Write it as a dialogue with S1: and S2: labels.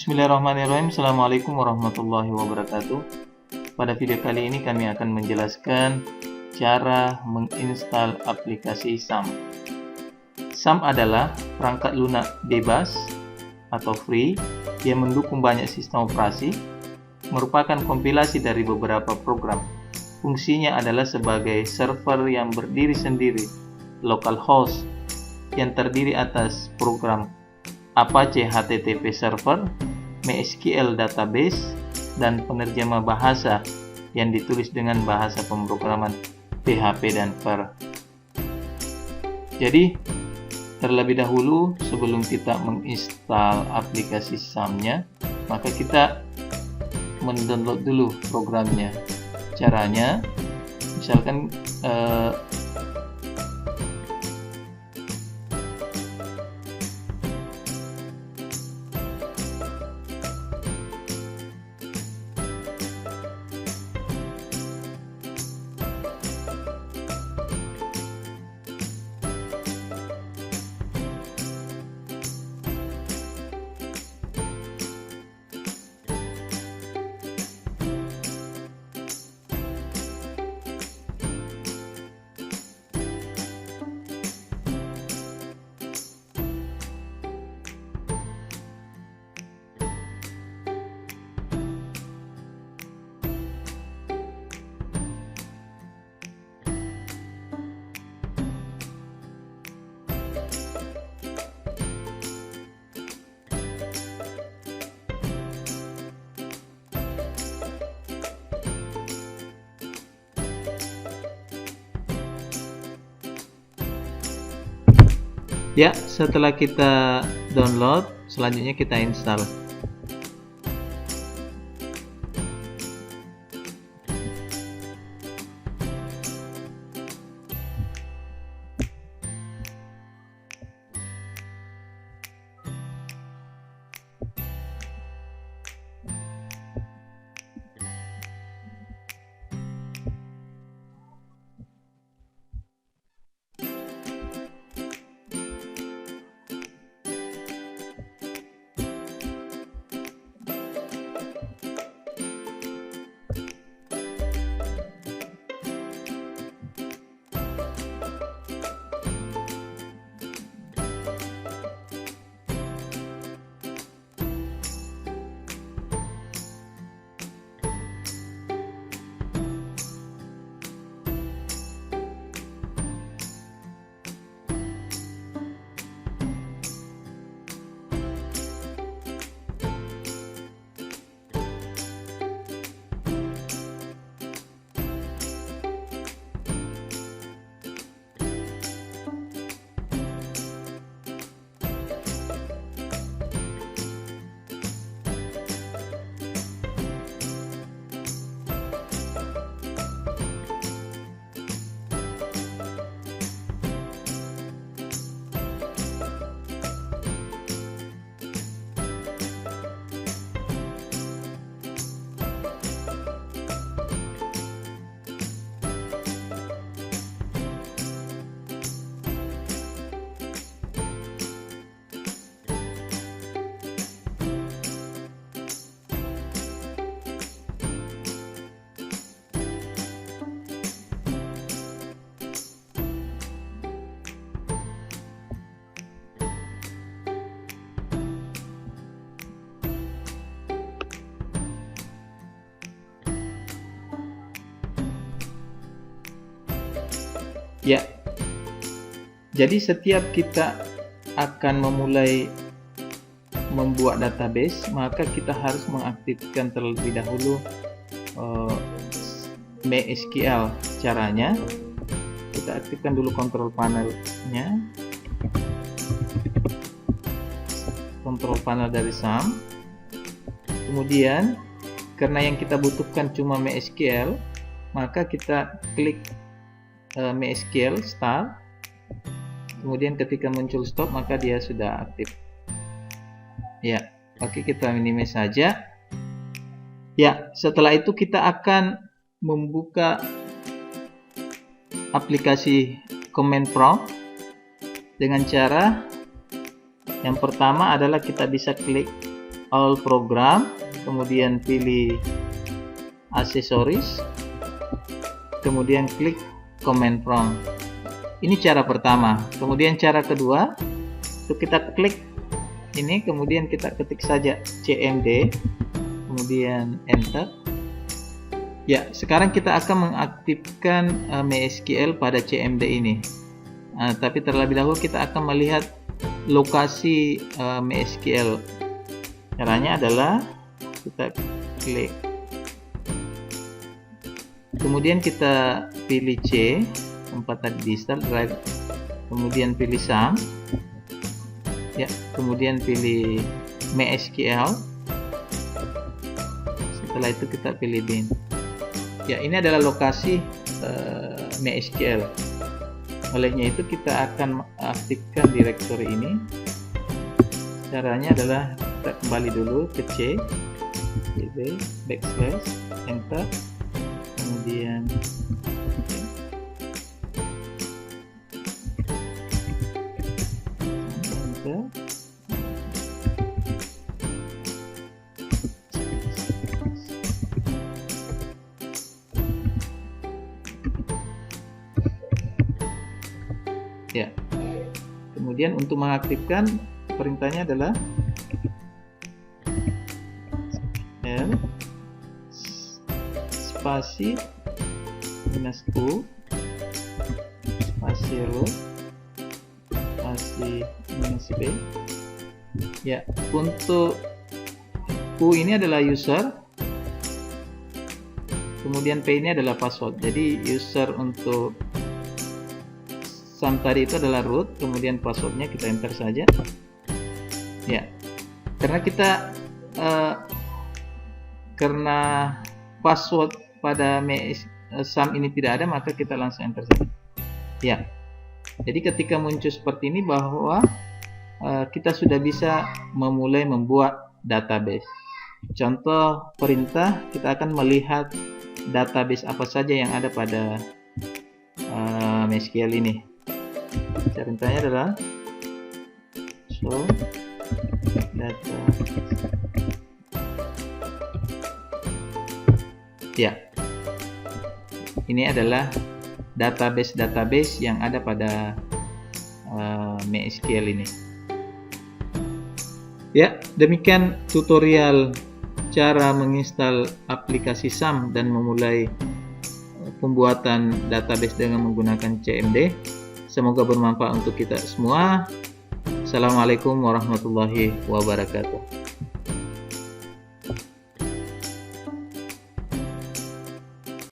S1: Bismillahirrahmanirrahim. Assalamualaikum warahmatullahi wabarakatuh. Pada video kali ini kami akan menjelaskan cara menginstal aplikasi SAM. SAM adalah perangkat lunak bebas atau free yang mendukung banyak sistem operasi, merupakan kompilasi dari beberapa program. Fungsinya adalah sebagai server yang berdiri sendiri, localhost, yang terdiri atas program Apache HTTP Server, MySQL Database, dan penerjemah bahasa yang ditulis dengan bahasa pemrograman PHP dan Perl. Jadi, terlebih dahulu sebelum kita menginstal aplikasi SAM-nya, maka kita mendownload dulu programnya. Caranya, misalkan ya, setelah kita download, selanjutnya kita install. Ya, jadi setiap kita akan memulai membuat database, maka kita harus mengaktifkan terlebih dahulu MySQL. Caranya, kita aktifkan dulu control panelnya, control panel dari SAM. Kemudian, karena yang kita butuhkan cuma MySQL, maka kita klik MySQL start, kemudian ketika muncul stop maka dia sudah aktif. Ya, oke, kita minimize saja. Ya, setelah itu kita akan membuka aplikasi command prompt dengan cara yang pertama adalah kita bisa klik all program, kemudian pilih aksesoris, kemudian klik command prompt. Ini cara pertama. Kemudian cara kedua, itu kita klik ini, kemudian kita ketik saja cmd, kemudian enter. Ya, sekarang kita akan mengaktifkan MySQL pada cmd ini. Tapi terlebih dahulu kita akan melihat lokasi MySQL. Caranya adalah kita klik, kemudian kita pilih C, tempat tadi di start drive, kemudian pilih SAM, ya, kemudian pilih MySQL. Setelah itu kita pilih bin. Ya, ini adalah lokasi MySQL. Olehnya itu kita akan aktifkan direktori ini. Caranya adalah kita kembali dulu ke C, backslash, enter, kemudian enter. Ya, kemudian untuk mengaktifkan perintahnya adalah L spasi -u spasi root spasi -b. Ya, untuk U ini adalah user, kemudian P ini adalah password. Jadi user untuk SAM tadi itu adalah root, kemudian passwordnya kita enter saja. Ya, karena password pada SAM ini tidak ada, maka kita langsung enter saja. Ya, jadi ketika muncul seperti ini bahwa kita sudah bisa memulai membuat database. Contoh perintah, kita akan melihat database apa saja yang ada pada MySQL ini. Perintahnya adalah show data. Ya, ini adalah database yang ada pada MySQL ini. Ya, demikian tutorial cara menginstal aplikasi SAM dan memulai pembuatan database dengan menggunakan cmd. Semoga bermanfaat untuk kita semua. Assalamualaikum warahmatullahi wabarakatuh.